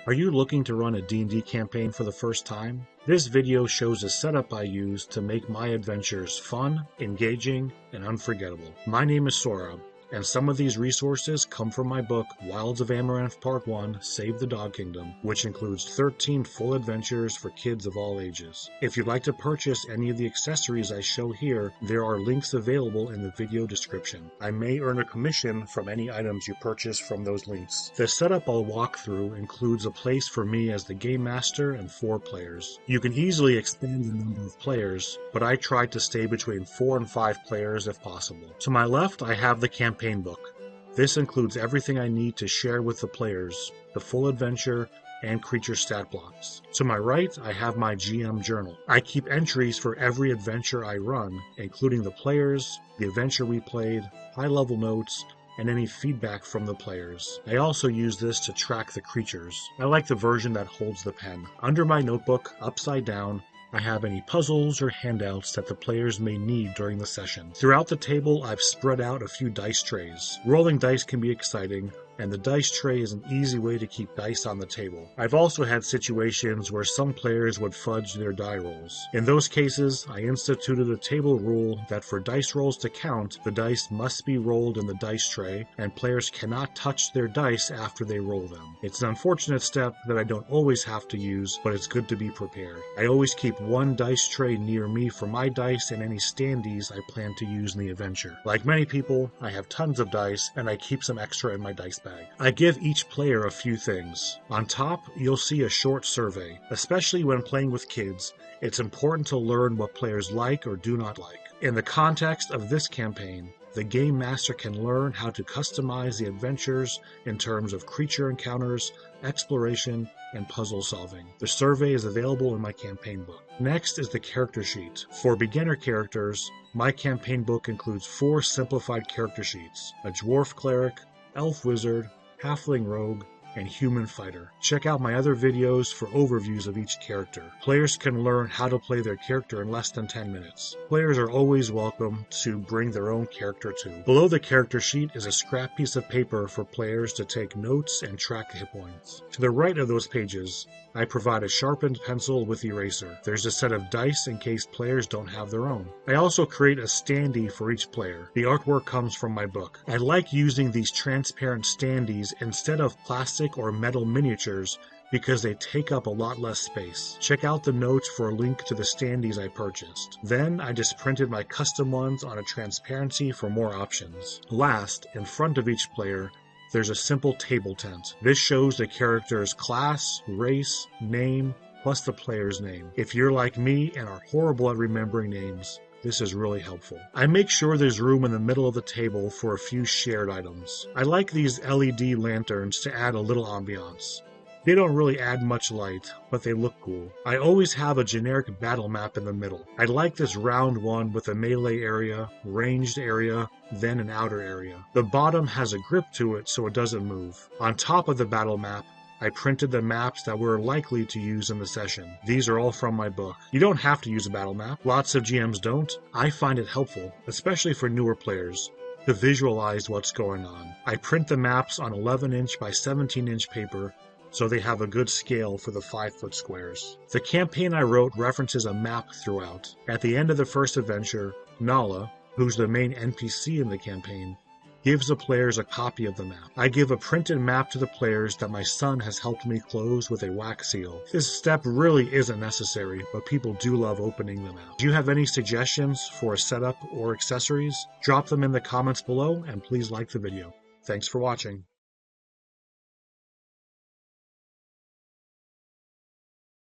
Are you looking to run a D&D campaign for the first time? This video shows a setup I use to make my adventures fun, engaging, and unforgettable. My name is Sorab, and some of these resources come from my book, Wilds of Amaranth Part 1, Save the Dog Kingdom, which includes 13 full adventures for kids of all ages. If you'd like to purchase any of the accessories I show here, there are links available in the video description. I may earn a commission from any items you purchase from those links. The setup I'll walk through includes a place for me as the game master and 4 players. You can easily expand the number of players, but I try to stay between 4 and 5 players if possible. To my left, I have the campaign book. This includes everything I need to share with the players, the full adventure, and creature stat blocks. To my right, I have my GM journal. I keep entries for every adventure I run, including the players, the adventure we played, high-level notes, and any feedback from the players. I also use this to track the creatures. I like the version that holds the pen. Under my notebook, upside down, I have any puzzles or handouts that the players may need during the session. Throughout the table, I've spread out a few dice trays. Rolling dice can be exciting, and the dice tray is an easy way to keep dice on the table. I've also had situations where some players would fudge their die rolls. In those cases, I instituted a table rule that for dice rolls to count, the dice must be rolled in the dice tray, and players cannot touch their dice after they roll them. It's an unfortunate step that I don't always have to use, but it's good to be prepared. I always keep one dice tray near me for my dice and any standees I plan to use in the adventure. Like many people, I have tons of dice, and I keep some extra in my dice bag. I give each player a few things. On top, you'll see a short survey. Especially when playing with kids, it's important to learn what players like or do not like. In the context of this campaign, the Game Master can learn how to customize the adventures in terms of creature encounters, exploration, and puzzle solving. The survey is available in my campaign book. Next is the character sheet. For beginner characters, my campaign book includes 4 simplified character sheets: a dwarf cleric, elf wizard, halfling rogue, and human fighter. Check out my other videos for overviews of each character. Players can learn how to play their character in less than 10 minutes. Players are always welcome to bring their own character too. Below the character sheet is a scrap piece of paper for players to take notes and track hit points. To the right of those pages, I provide a sharpened pencil with eraser. There's a set of dice in case players don't have their own. I also create a standee for each player. The artwork comes from my book. I like using these transparent standees instead of plastic or metal miniatures because they take up a lot less space. Check out the notes for a link to the standees I purchased. Then I just printed my custom ones on a transparency for more options. Last, in front of each player, there's a simple table tent. This shows the character's class, race, name, plus the player's name. If you're like me and are horrible at remembering names, this is really helpful. I make sure there's room in the middle of the table for a few shared items. I like these LED lanterns to add a little ambiance. They don't really add much light, but they look cool. I always have a generic battle map in the middle. I like this round one with a melee area, ranged area, then an outer area. The bottom has a grip to it so it doesn't move. On top of the battle map, I printed the maps that we're likely to use in the session. These are all from my book. You don't have to use a battle map. Lots of GMs don't. I find it helpful, especially for newer players, to visualize what's going on. I print the maps on 11-inch by 17-inch paper, so they have a good scale for the 5-foot squares. The campaign I wrote references a map throughout. At the end of the first adventure, Nala, who's the main NPC in the campaign, gives the players a copy of the map. I give a printed map to the players that my son has helped me close with a wax seal. This step really isn't necessary, but people do love opening them out. Do you have any suggestions for a setup or accessories? Drop them in the comments below, and please like the video. Thanks for watching.